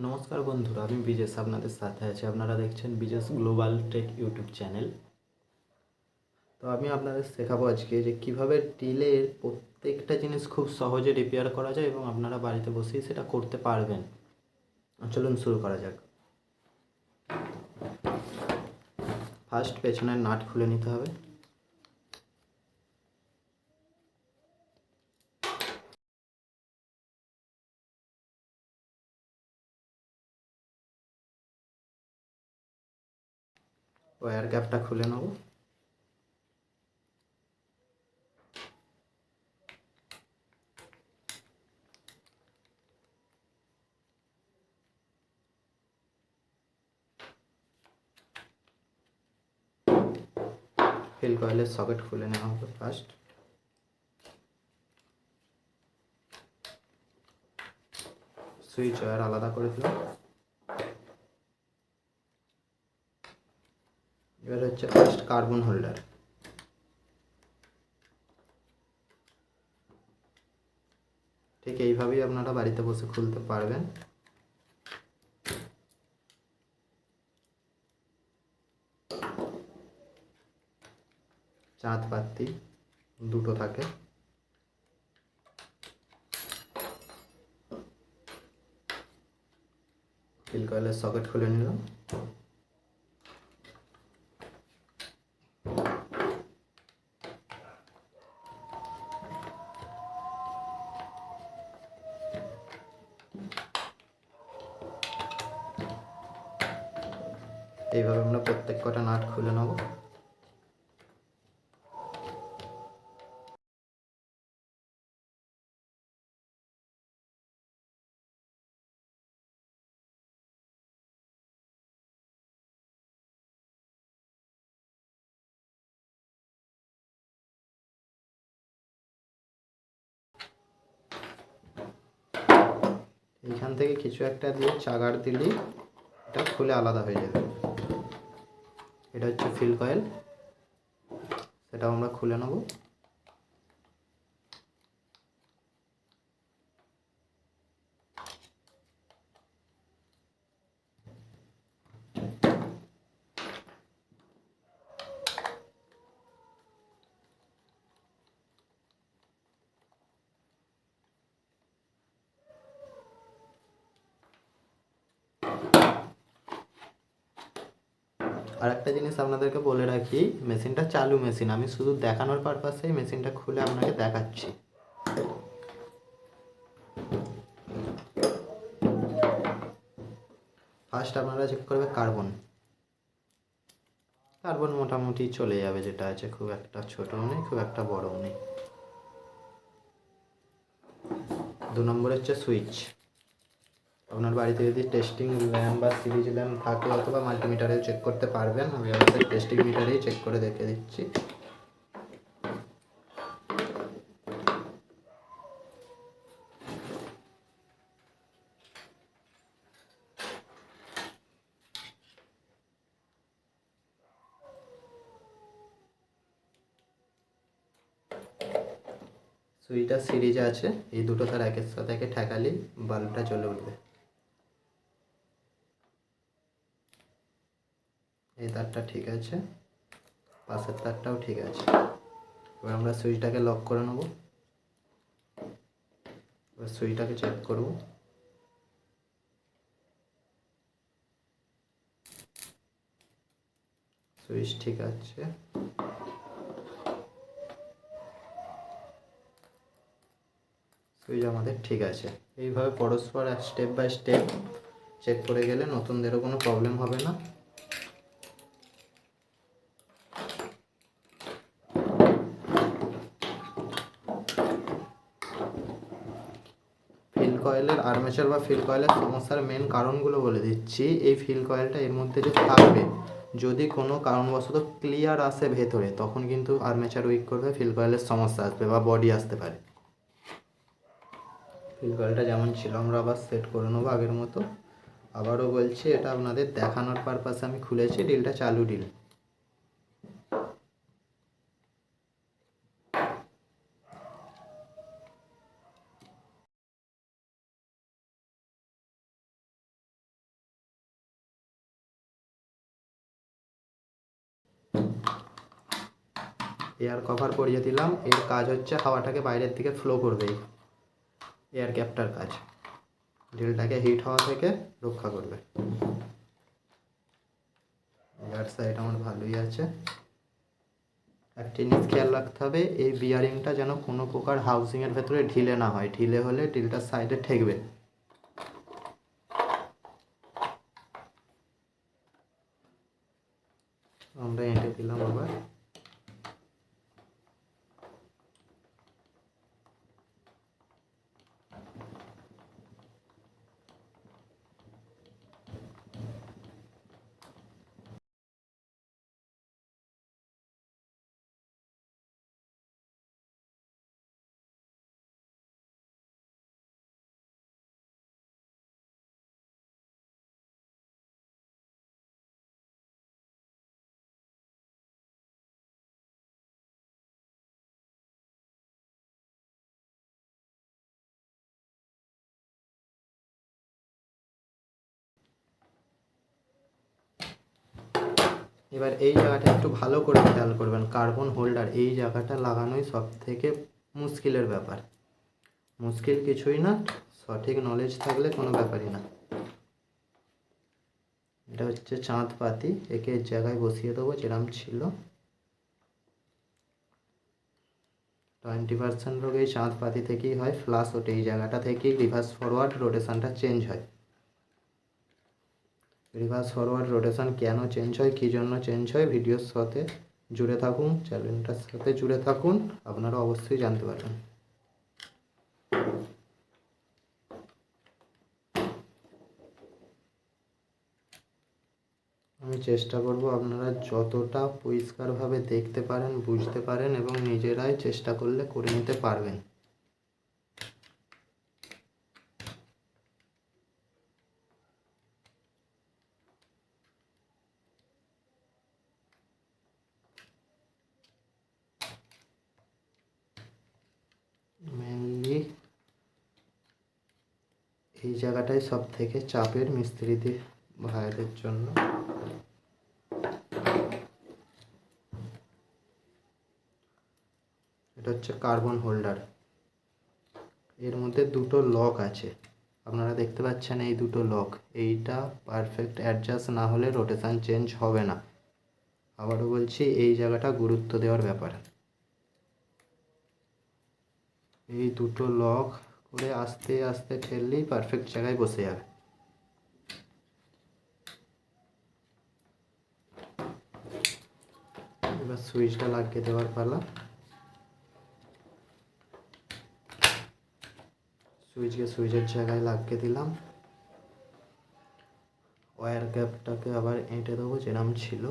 নমস্কার বন্ধুরা, আমি বিজেশ আপনাদের সাথে আছি। আপনারা দেখছেন Bijesh global take YouTube channel. তো আমি আপনাদের শেখাবো আজকে যে কিভাবে ড্রিলের প্রত্যেকটা জিনিস খুব সহজে রিপেয়ার করা যায় এবং আপনারা বাড়িতে বসেই সেটা করতে পারবেন। চলুন শুরু করা যাক। ফার্স্ট পেছনের নাট খুলে নিতে হবে। ওয়্যার ক্যাপটা খুলে নেব। ফিল কয়েলের সকেট খুলে নেওয়া হবে ফার্স্ট। সুইচ ওয়্যার আলাদা করে দিলাম। এবার হচ্ছে ফার্স্ট কার্বন হোল্ডার। ঠিক এইভাবেই আপনারা বাড়িতে বসে খুলতে পারবেন। চাঁদ পাত্তি দুটো থাকে। ফিল কয়েলের সকেট খুলে নিলাম। এইভাবে আমরা প্রত্যেক কটা নাট খুলে নেব। এইখান থেকে কিছু একটা দিয়ে চাগার দিলেই এটা খুলে আলাদা হয়ে যাবে। এটা হচ্ছে ফিল কয়েল, সেটাও আমরা খুলে নেব। আর একটা জিনিস আপনাদেরকে বলে রাখি, মেশিনটা চালু মেশিন, আমি শুধু দেখানোর পারপাসেই মেশিনটা খুলে আপনাকে দেখাচ্ছি। ফার্স্ট আপনারা চেক করবে কার্বন। কার্বন মোটামুটি চলে যাবে, যেটা আছে, খুব একটা ছোটও নেই খুব একটা বড়ও নেই। 2 নম্বর হচ্ছে সুইচ। আপনার বাড়িতে যদি টেস্টিং ল্যাম্প বা সিরিজ ল্যাম্প থাকে অথবা মাল্টিমিটারেও চেক করতে পারবেন। আমি আমাদের টেস্টিং মিটারেই চেক করে দেখে দিচ্ছি। সুইচটা সিরিজে আছে, এই দুটো তার একের সাথে একে ঠেকালেই বাল্বটা জ্বলে উঠবে। এই তারটা ঠিক আছে, পাশের তারটাও ঠিক আছে। এবার আমরা সুইচটাকে লক করে নেব। এবার সুইচটাকে চেক করব। সুইচ ঠিক আছে। সুইচ আমাদের ঠিক আছে। এইভাবে পরস্পর স্টেপ বাই স্টেপ চেক করে গেলে নতুনদেরও কোনো প্রবলেম হবে না। ফিল কয়েলের আর্মেচার বা ফিল কয়েলের সমস্যার মেন কারণগুলো বলে দিচ্ছি। এই ফিল কয়েলটা এর মধ্যে যে থাকবে, যদি কোনো কারণবশত ক্লিয়ার আসে ভেতরে, তখন কিন্তু আর্মেচার উইক করবে, ফিল কয়েলের সমস্যা আসবে বা বডি আসতে পারে। ফিল কয়েলটা যেমন ছিল আমরা আবার সেট করে নেবো আগের মতো। আবারও বলছি, এটা আপনাদের দেখানোর পারপাসে আমি খুলেছি। ডিলটা চালু ডিল। এয়ার কভার পরিয়ে দিলাম। এর কাজ হচ্ছে হাওয়াটাকে বাইরের দিকে ফ্লো করবে, এয়ার ক্যাপটার কাজ, ড্রিলটাকে হিট হওয়া থেকে রক্ষা করবে। এয়ার সাইড আমার ভালোই আছে। একটা জিনিস খেয়াল রাখতে হবে, এই বিয়ারিংটা যেন কোনো প্রকার হাউসিংয়ের ভেতরে ঢিলে না হয়, ঢিলে হলে ড্রিলটার সাইডে ঠেকবে। আমরা এঁটে দিলাম আবার। এবার এই জায়গাটা একটু ভালো করে খেয়াল করবেন, কার্বন হোল্ডার এই জায়গাটা লাগানোই সব থেকে মুশকিলের ব্যাপার। মুশকিল কিছুই না, সঠিক নলেজ থাকলে কোনো ব্যাপারই না। এটা হচ্ছে চাঁদ পাতি, একে এর জায়গায় বসিয়ে দেবো যেরকম ছিল। 20% লোক এই চাঁদ পাতি থেকেই হয়, ফ্লাশ ওঠে এই জায়গাটা থেকেই রিভার্স ফরওয়ার্ড রোটেশনটা চেঞ্জ হয়। রিভার্স ফরওয়ার্ড রোটেশন কেন চেঞ্জ হয়, কী জন্য চেঞ্জ হয়, ভিডিওর সাথে জুড়ে থাকুন, চ্যানেলটার সাথে জুড়ে থাকুন, আপনারা অবশ্যই জানতে পারবেন। আমি চেষ্টা করব আপনারা যতটা পরিষ্কারভাবে দেখতে পারেন, বুঝতে পারেন এবং নিজেরাই চেষ্টা করলে করে নিতে পারবেন। মেনলি এই জায়গাটাই সব থেকে চাপের মিস্ত্রিদের ভাইদের জন্য। এটা হচ্ছে কার্বন হোল্ডার, এর মধ্যে দুটো লক আছে, আপনারা দেখতে পাচ্ছেন এই দুটো লক। এইটা পারফেক্ট অ্যাডজাস্ট না হলে রোটেশন চেঞ্জ হবে না। আবারও বলছি, এই জায়গাটা গুরুত্ব দেওয়ার ব্যাপার। এই দুটো লক করে আস্তে আস্তে ঠেললেই পারফেক্ট জায়গায় বসে যাবে। এবার সুইচটা লাগিয়ে দেওয়ার পালা। সুইচের জায়গায় লাগিয়ে দিলাম। ওয়্যার ক্যাপটাকে আবার এঁটে দেবো যেরকম ছিল।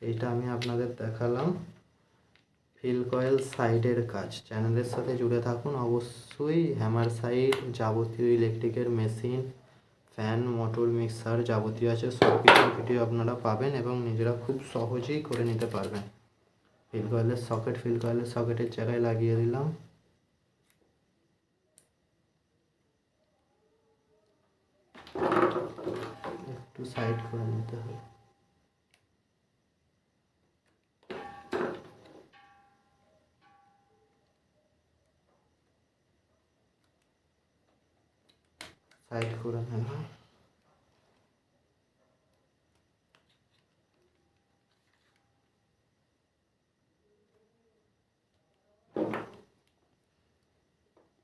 এইটা আমি আপনাদের দেখালাম ফিল কয়েল সাইডের কাজ। চ্যানেলের সাথে জুড়ে থাকুন অবশ্যই। হ্যামার সাইড, যাবতীয় ইলেকট্রিকের মেশিন, ফ্যান, মোটর, মিক্সার যাবতীয় আছে, সব কিছুর ভিডিও আপনারা পাবেন এবং নিজেরা খুব সহজেই করে নিতে পারবেন। ফিল কয়েলের সকেটের জায়গায় লাগিয়ে দিলাম। একটু সাইড করে নিতে হবে। সাইড করে নিলাম।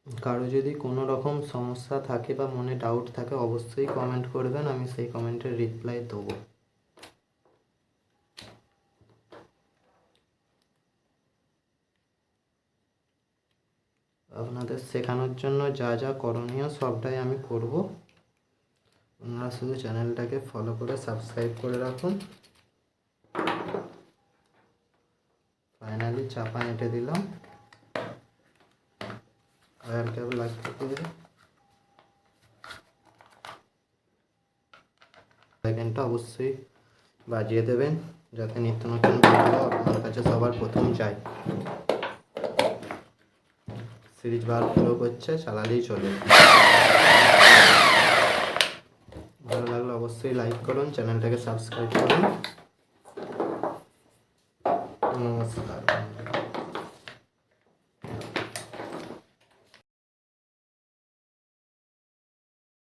কারো যদি কোনো রকম সমস্যা থাকে বা মনে ডাউট থাকে অবশ্যই কমেন্ট করবেন, আমি সেই কমেন্টের রিপ্লাই দেবো। আপনাদের শেখানোর জন্য যা যা করণীয় সবটাই আমি করব। আপনারা শুধু চ্যানেলটাকে ফলো করে সাবস্ক্রাইব করে রাখুন। ফাইনালি চাপা এঁটে দিলাম। ওয়্যার ক্যাপ লাগিয়ে দিয়ে সেকেন্ডটা অবশ্যই বাজিয়ে দেবেন যাতে নিত্য নতুন ভিডিও আপনার কাছে সবার প্রথম যায়। সিরিজ ভালো ফলো করছে, চালালেই চলে। ভালো লাগলে অবশ্যই লাইক করুন, চ্যানেলটাকে সাবস্ক্রাইব করুন। নমস্কার।